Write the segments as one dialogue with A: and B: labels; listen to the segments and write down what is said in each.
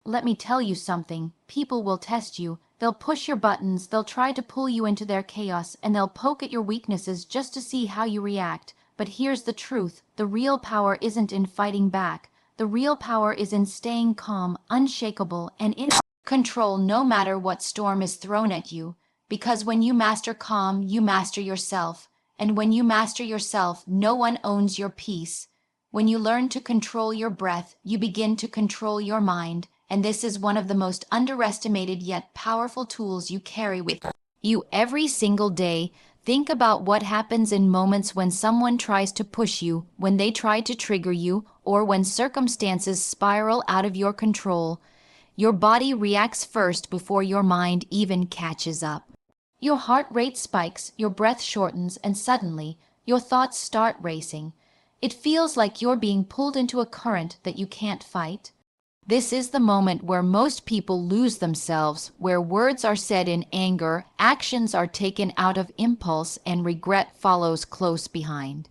A: let me tell you something. People will test you. They'll push your buttons, they'll try to pull you into their chaos, and they'll poke at your weaknesses just to see how you react. But here's the truth. The real power isn't in fighting back. The real power is in staying calm, unshakable, and in control no matter what storm is thrown at you. Because when you master calm, you master yourself. And when you master yourself, no one owns your peace. When you learn to control your breath, you begin to control your mind. And this is one of the most underestimated yet powerful tools you carry with you every single day. Think about what happens in moments when someone tries to push you, when they try to trigger you, or when circumstances spiral out of your control. Your body reacts first before your mind even catches up. Your heart rate spikes, your breath shortens, and suddenly, your thoughts start racing. It feels like you're being pulled into a current that you can't fight. This is the moment where most people lose themselves, where words are said in anger, actions are taken out of impulse, and regret follows close behind.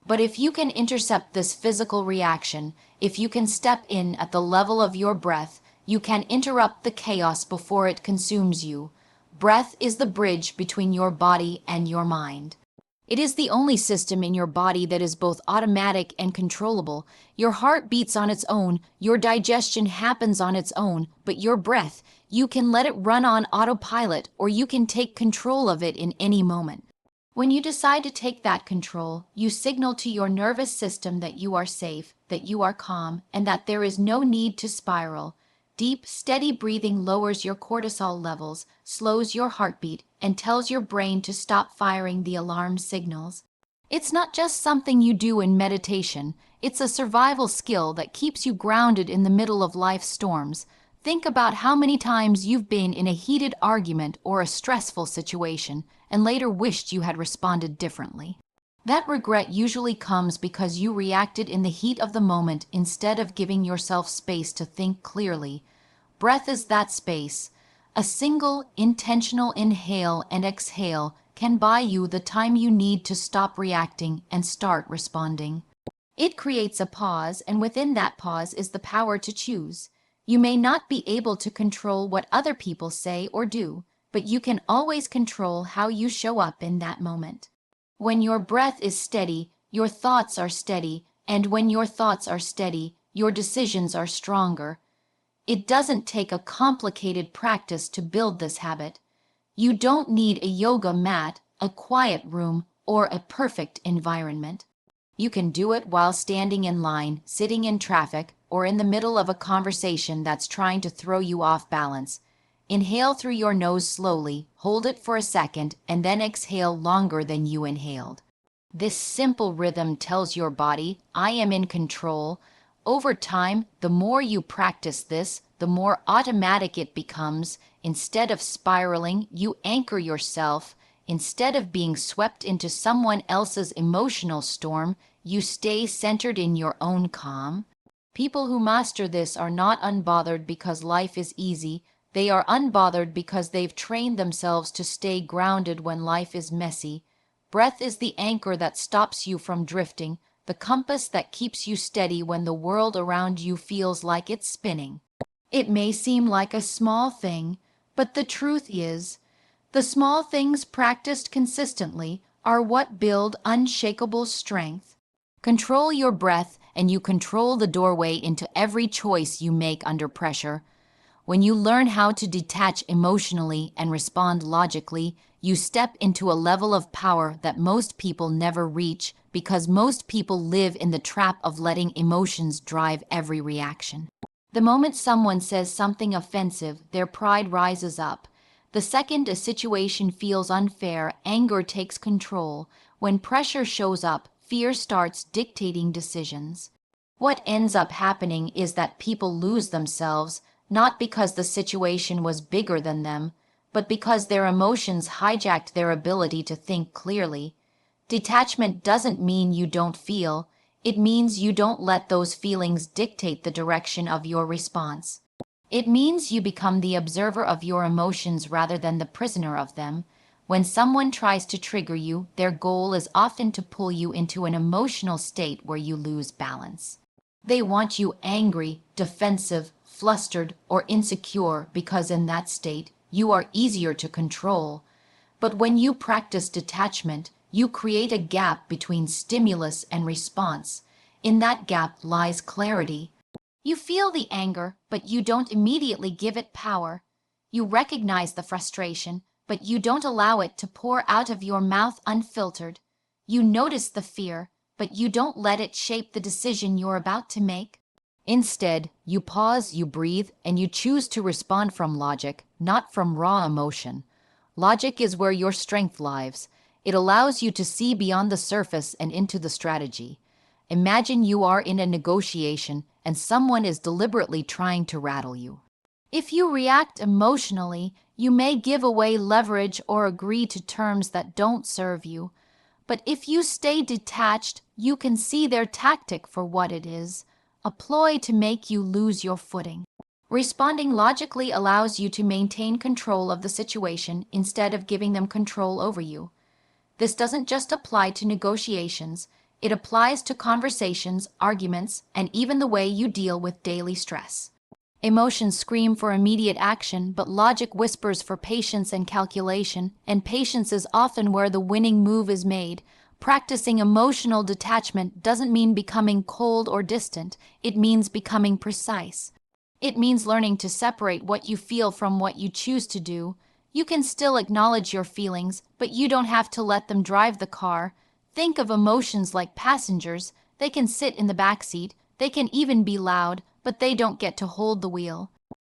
A: But if you can intercept this physical reaction, if you can step in at the level of your breath, you can interrupt the chaos before it consumes you. Breath is the bridge between your body and your mind. It is the only system in your body that is both automatic and controllable. Your heart beats on its own, your digestion happens on its own, but your breath, you can let it run on autopilot, or you can take control of it in any moment. When you decide to take that control, you signal to your nervous system that you are safe, that you are calm, and that there is no need to spiral. Deep, steady breathing lowers your cortisol levels, slows your heartbeat, and tells your brain to stop firing the alarm signals. It's not just something you do in meditation. It's a survival skill that keeps you grounded in the middle of life's storms. Think about how many times you've been in a heated argument or a stressful situation and later wished you had responded differently. That regret usually comes because you reacted in the heat of the moment instead of giving yourself space to think clearly. Breath is that space. A single, intentional inhale and exhale can buy you the time you need to stop reacting and start responding. It creates a pause, and within that pause is the power to choose. You may not be able to control what other people say or do, but you can always control how you show up in that moment. When your breath is steady, your thoughts are steady, and when your thoughts are steady, your decisions are stronger. It doesn't take a complicated practice to build this habit. You don't need a yoga mat, a quiet room, or a perfect environment. You can do it while standing in line, sitting in traffic, or in the middle of a conversation that's trying to throw you off balance. Inhale through your nose slowly, hold it for a second, and then exhale longer than you inhaled. This simple rhythm tells your body, I am in control. Over time, the more you practice this, the more automatic it becomes. Instead of spiraling, you anchor yourself. Instead of being swept into someone else's emotional storm, you stay centered in your own calm. People who master this are not unbothered because life is easy. They are unbothered because they've trained themselves to stay grounded when life is messy. Breath is the anchor that stops you from drifting, the compass that keeps you steady when the world around you feels like it's spinning. It may seem like a small thing, but the truth is, the small things practiced consistently are what build unshakable strength. Control your breath, and you control the doorway into every choice you make under pressure. When you learn how to detach emotionally and respond logically, you step into a level of power that most people never reach because most people live in the trap of letting emotions drive every reaction. The moment someone says something offensive, their pride rises up. The second a situation feels unfair, anger takes control. When pressure shows up, fear starts dictating decisions. What ends up happening is that people lose themselves, not because the situation was bigger than them, but because their emotions hijacked their ability to think clearly. Detachment doesn't mean you don't feel. It means you don't let those feelings dictate the direction of your response. It means you become the observer of your emotions rather than the prisoner of them. When someone tries to trigger you, their goal is often to pull you into an emotional state where you lose balance. They want you angry, defensive, flustered, or insecure because in that state you are easier to control. But when you practice detachment, you create a gap between stimulus and response. In that gap lies clarity. You feel the anger, but you don't immediately give it power. You recognize the frustration, but you don't allow it to pour out of your mouth unfiltered. You notice the fear, but you don't let it shape the decision you're about to make. Instead, you pause, you breathe, and you choose to respond from logic, not from raw emotion. Logic is where your strength lies. It allows you to see beyond the surface and into the strategy. Imagine you are in a negotiation and someone is deliberately trying to rattle you. If you react emotionally, you may give away leverage or agree to terms that don't serve you. But if you stay detached, you can see their tactic for what it is, a ploy to make you lose your footing. Responding logically allows you to maintain control of the situation instead of giving them control over you. This doesn't just apply to negotiations, it applies to conversations, arguments, and even the way you deal with daily stress. Emotions scream for immediate action, but logic whispers for patience and calculation, and patience is often where the winning move is made. Practicing emotional detachment doesn't mean becoming cold or distant, it means becoming precise. It means learning to separate what you feel from what you choose to do. You can still acknowledge your feelings, but you don't have to let them drive the car. Think of emotions like passengers. They can sit in the back seat, they can even be loud, but they don't get to hold the wheel.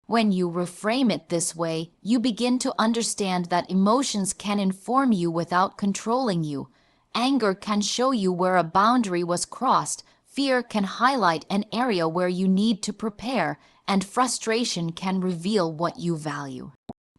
A: When you reframe it this way, you begin to understand that emotions can inform you without controlling you. Anger can show you where a boundary was crossed, fear can highlight an area where you need to prepare, and frustration can reveal what you value.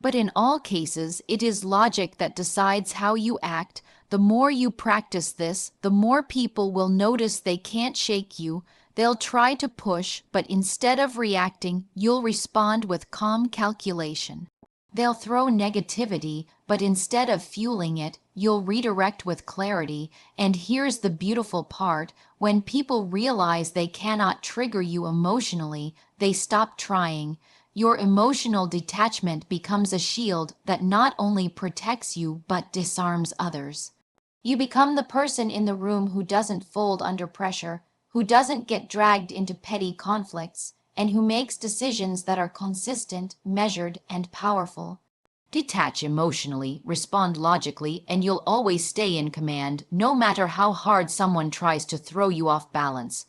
A: But in all cases, it is logic that decides how you act. The more you practice this, the more people will notice they can't shake you. They'll try to push, but instead of reacting, you'll respond with calm calculation. They'll throw negativity, but instead of fueling it, you'll redirect with clarity. And here's the beautiful part: when people realize they cannot trigger you emotionally, they stop trying. Your emotional detachment becomes a shield that not only protects you, but disarms others. You become the person in the room who doesn't fold under pressure, who doesn't get dragged into petty conflicts, and who makes decisions that are consistent, measured, and powerful. Detach emotionally, respond logically, and you'll always stay in command, no matter how hard someone tries to throw you off balance.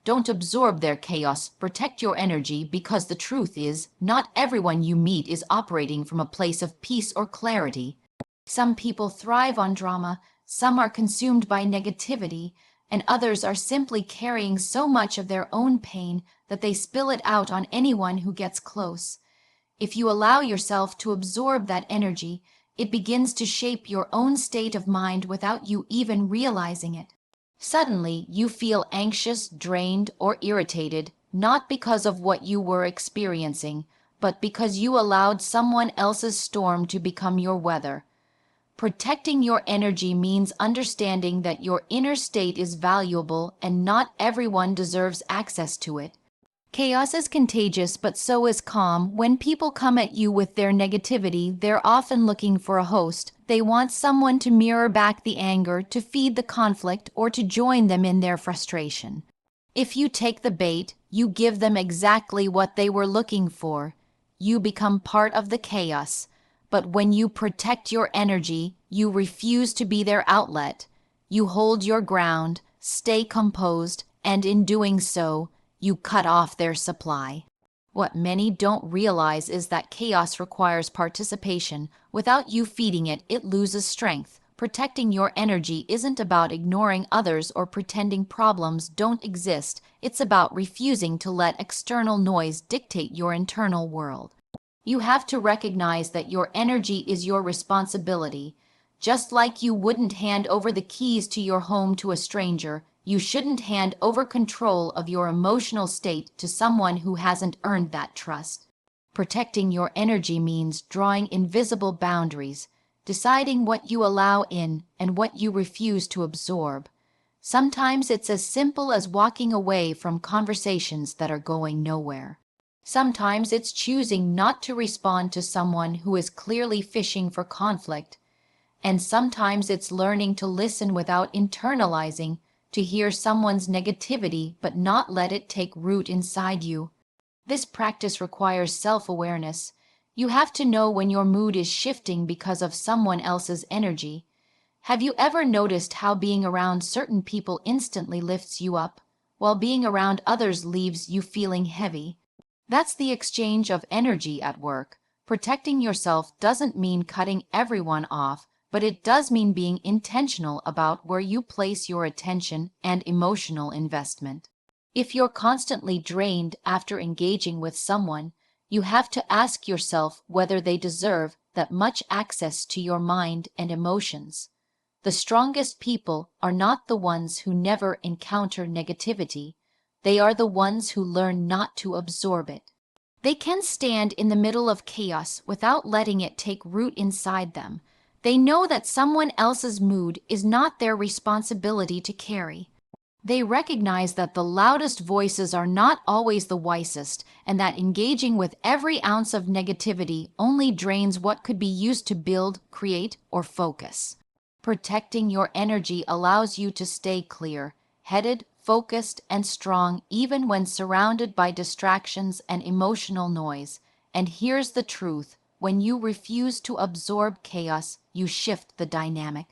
A: Don't absorb their chaos, protect your energy, because the truth is, not everyone you meet is operating from a place of peace or clarity. Some people thrive on drama, some are consumed by negativity, and others are simply carrying so much of their own pain that they spill it out on anyone who gets close. If you allow yourself to absorb that energy, it begins to shape your own state of mind without you even realizing it. Suddenly, you feel anxious, drained, or irritated, not because of what you were experiencing, but because you allowed someone else's storm to become your weather. Protecting your energy means understanding that your inner state is valuable and not everyone deserves access to it. Chaos is contagious, but so is calm. When people come at you with their negativity, they're often looking for a host. They want someone to mirror back the anger, to feed the conflict, or to join them in their frustration. If you take the bait, you give them exactly what they were looking for. You become part of the chaos. But when you protect your energy, you refuse to be their outlet. You hold your ground, stay composed, and in doing so, you cut off their supply. What many don't realize is that chaos requires participation. Without you feeding it, it loses strength. Protecting your energy isn't about ignoring others or pretending problems don't exist. It's about refusing to let external noise dictate your internal world. You have to recognize that your energy is your responsibility. Just like you wouldn't hand over the keys to your home to a stranger, you shouldn't hand over control of your emotional state to someone who hasn't earned that trust. Protecting your energy means drawing invisible boundaries, deciding what you allow in and what you refuse to absorb. Sometimes it's as simple as walking away from conversations that are going nowhere. Sometimes it's choosing not to respond to someone who is clearly fishing for conflict. And sometimes it's learning to listen without internalizing, to hear someone's negativity but not let it take root inside you. This practice requires self-awareness. You have to know when your mood is shifting because of someone else's energy. Have you ever noticed how being around certain people instantly lifts you up, while being around others leaves you feeling heavy? That's the exchange of energy at work. Protecting yourself doesn't mean cutting everyone off, but it does mean being intentional about where you place your attention and emotional investment. If you're constantly drained after engaging with someone, you have to ask yourself whether they deserve that much access to your mind and emotions. The strongest people are not the ones who never encounter negativity. They are the ones who learn not to absorb it. They can stand in the middle of chaos without letting it take root inside them. They know that someone else's mood is not their responsibility to carry. They recognize that the loudest voices are not always the wisest, and that engaging with every ounce of negativity only drains what could be used to build, create, or focus. Protecting your energy allows you to stay clear, headed, focused, and strong even when surrounded by distractions and emotional noise. And here's the truth: when you refuse to absorb chaos, you shift the dynamic.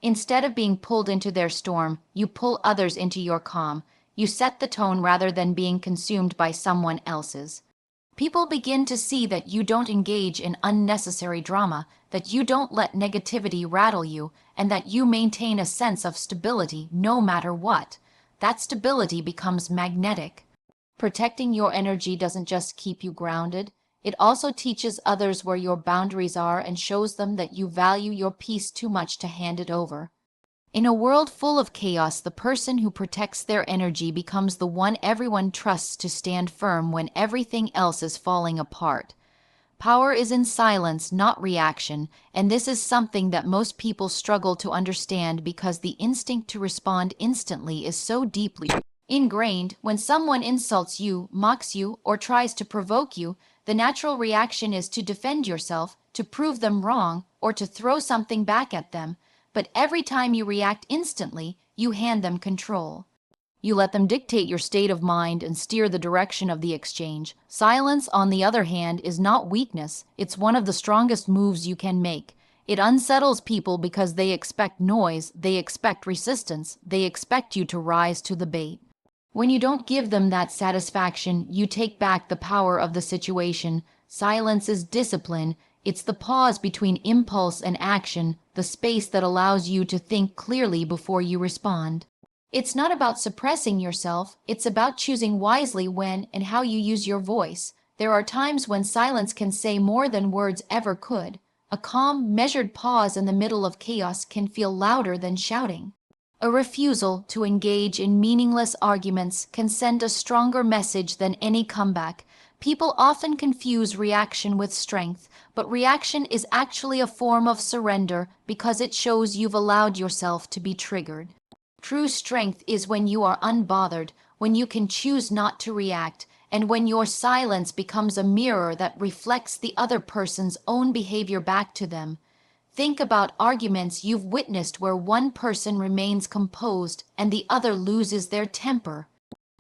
A: Instead of being pulled into their storm, you pull others into your calm. You set the tone rather than being consumed by someone else's. People begin to see that you don't engage in unnecessary drama, that you don't let negativity rattle you, and that you maintain a sense of stability no matter what. That stability becomes magnetic. Protecting your energy doesn't just keep you grounded, it also teaches others where your boundaries are and shows them that you value your peace too much to hand it over. In a world full of chaos, the person who protects their energy becomes the one everyone trusts to stand firm when everything else is falling apart. Power is in silence, not reaction, and this is something that most people struggle to understand because the instinct to respond instantly is so deeply ingrained. When someone insults you, mocks you, or tries to provoke you, the natural reaction is to defend yourself, to prove them wrong, or to throw something back at them. But every time you react instantly, you hand them control. You let them dictate your state of mind and steer the direction of the exchange. Silence, on the other hand, is not weakness. It's one of the strongest moves you can make. It unsettles people because they expect noise, they expect resistance, they expect you to rise to the bait. When you don't give them that satisfaction, you take back the power of the situation. Silence is discipline. It's the pause between impulse and action, the space that allows you to think clearly before you respond. It's not about suppressing yourself, it's about choosing wisely when and how you use your voice. There are times when silence can say more than words ever could. A calm, measured pause in the middle of chaos can feel louder than shouting. A refusal to engage in meaningless arguments can send a stronger message than any comeback. People often confuse reaction with strength, but reaction is actually a form of surrender because it shows you've allowed yourself to be triggered. True strength is when you are unbothered, when you can choose not to react, and when your silence becomes a mirror that reflects the other person's own behavior back to them. Think about arguments you've witnessed where one person remains composed and the other loses their temper.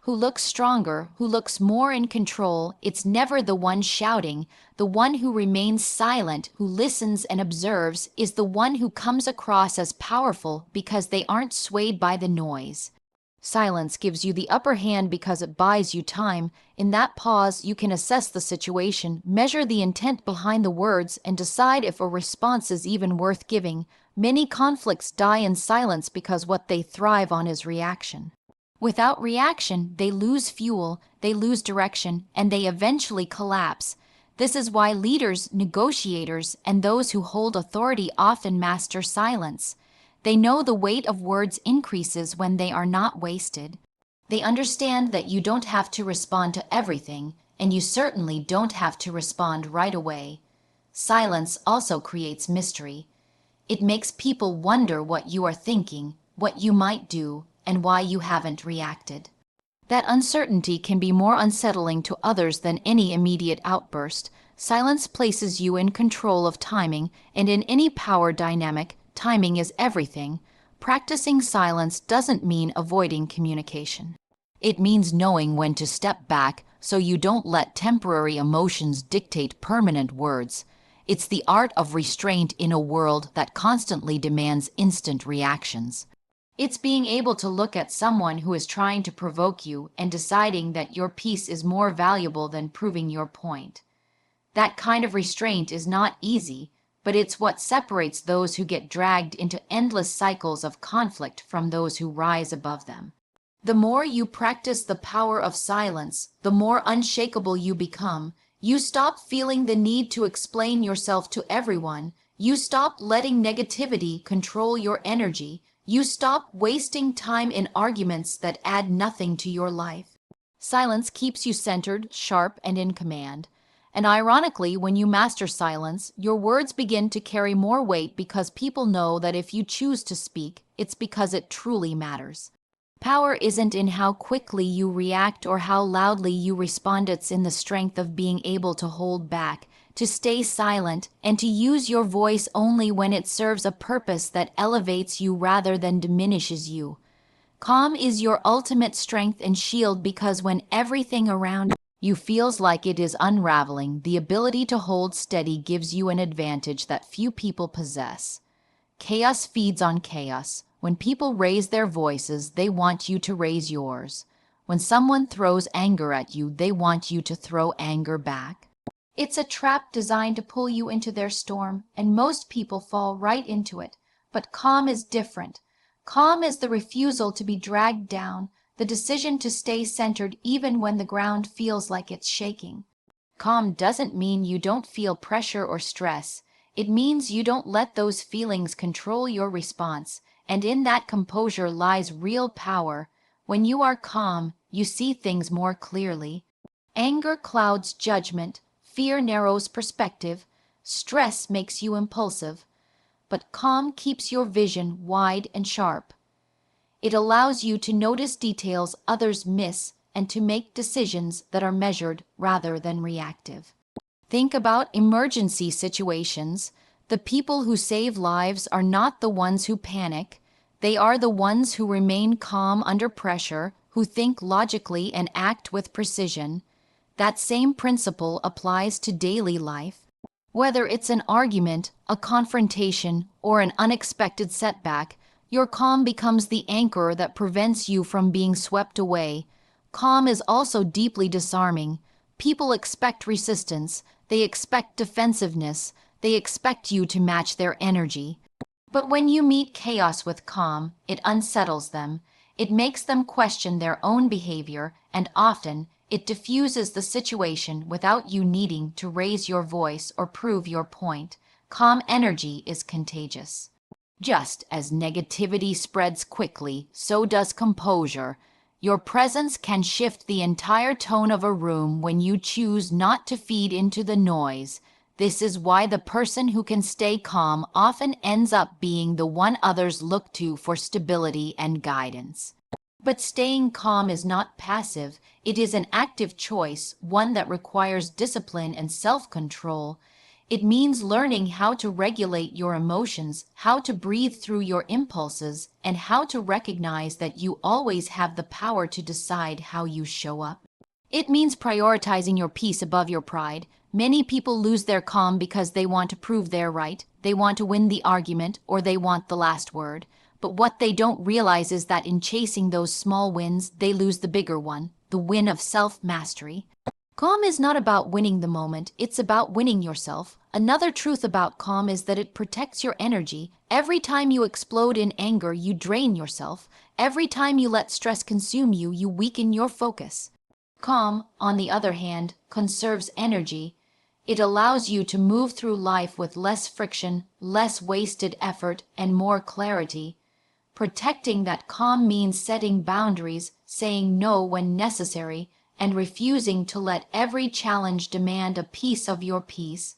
A: Who looks stronger, who looks more in control? It's never the one shouting. The one who remains silent, who listens and observes, is the one who comes across as powerful because they aren't swayed by the noise. Silence gives you the upper hand because it buys you time. In that pause, you can assess the situation, measure the intent behind the words, and decide if a response is even worth giving. Many conflicts die in silence because what they thrive on is reaction. Without reaction, they lose fuel, they lose direction, and they eventually collapse. This is why leaders, negotiators, and those who hold authority often master silence. They know the weight of words increases when they are not wasted. They understand that you don't have to respond to everything, and you certainly don't have to respond right away. Silence also creates mystery. It makes people wonder what you are thinking, what you might do, and why you haven't reacted. That uncertainty can be more unsettling to others than any immediate outburst. Silence places you in control of timing, and in any power dynamic, timing is everything. Practicing silence doesn't mean avoiding communication. It means knowing when to step back so you don't let temporary emotions dictate permanent words. It's the art of restraint in a world that constantly demands instant reactions. It's being able to look at someone who is trying to provoke you and deciding that your peace is more valuable than proving your point. That kind of restraint is not easy, but it's what separates those who get dragged into endless cycles of conflict from those who rise above them. The more you practice the power of silence, the more unshakable you become. You stop feeling the need to explain yourself to everyone. You stop letting negativity control your energy. You stop wasting time in arguments that add nothing to your life. Silence keeps you centered, sharp, and in command. And ironically, when you master silence, your words begin to carry more weight because people know that if you choose to speak, it's because it truly matters. Power isn't in how quickly you react or how loudly you respond. It's in the strength of being able to hold back, to stay silent, and to use your voice only when it serves a purpose that elevates you rather than diminishes you. Calm is your ultimate strength and shield because when everything around you feels like it is unraveling, the ability to hold steady gives you an advantage that few people possess. Chaos feeds on chaos. When people raise their voices, they want you to raise yours. When someone throws anger at you, they want you to throw anger back. It's a trap designed to pull you into their storm, and most people fall right into it. But calm is different. Calm is the refusal to be dragged down, the decision to stay centered even when the ground feels like it's shaking. Calm doesn't mean you don't feel pressure or stress. It means you don't let those feelings control your response, and in that composure lies real power. When you are calm, you see things more clearly. Anger clouds judgment, fear narrows perspective, stress makes you impulsive, but calm keeps your vision wide and sharp. It allows you to notice details others miss and to make decisions that are measured rather than reactive. Think about emergency situations. The people who save lives are not the ones who panic. They are the ones who remain calm under pressure, who think logically and act with precision. That same principle applies to daily life. Whether it's an argument, a confrontation, or an unexpected setback, your calm becomes the anchor that prevents you from being swept away. Calm is also deeply disarming. People expect resistance. They expect defensiveness. They expect you to match their energy. But when you meet chaos with calm, it unsettles them. It makes them question their own behavior, and often it diffuses the situation without you needing to raise your voice or prove your point. Calm energy is contagious. Just as negativity spreads quickly, so does composure. Your presence can shift the entire tone of a room when you choose not to feed into the noise. This is why the person who can stay calm often ends up being the one others look to for stability and guidance. But staying calm is not passive. It is an active choice, one that requires discipline and self-control. It means learning how to regulate your emotions, how to breathe through your impulses, and how to recognize that you always have the power to decide how you show up. It means prioritizing your peace above your pride. Many people lose their calm because they want to prove they're right, they want to win the argument, or they want the last word. But what they don't realize is that in chasing those small wins, they lose the bigger one, the win of self-mastery. Calm is not about winning the moment, it's about winning yourself. Another truth about calm is that it protects your energy. Every time you explode in anger, you drain yourself. Every time you let stress consume you, you weaken your focus. Calm, on the other hand, conserves energy. It allows you to move through life with less friction, less wasted effort, and more clarity. Protecting that calm means setting boundaries, saying no when necessary, and refusing to let every challenge demand a piece of your peace.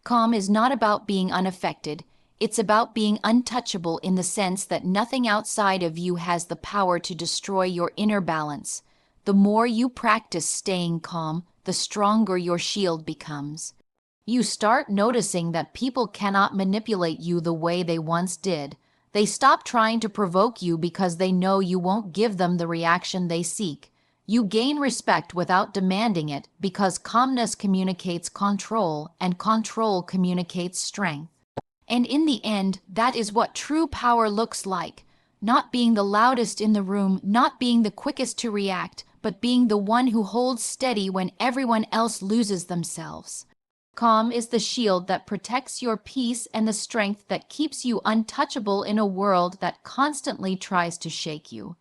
A: Calm is not about being unaffected. It's about being untouchable in the sense that nothing outside of you has the power to destroy your inner balance. The more you practice staying calm, the stronger your shield becomes. You start noticing that people cannot manipulate you the way they once did. They stop trying to provoke you because they know you won't give them the reaction they seek. You gain respect without demanding it because calmness communicates control and control communicates strength. And in the end, that is what true power looks like. Not being the loudest in the room, not being the quickest to react, but being the one who holds steady when everyone else loses themselves. Calm is the shield that protects your peace and the strength that keeps you untouchable in a world that constantly tries to shake you.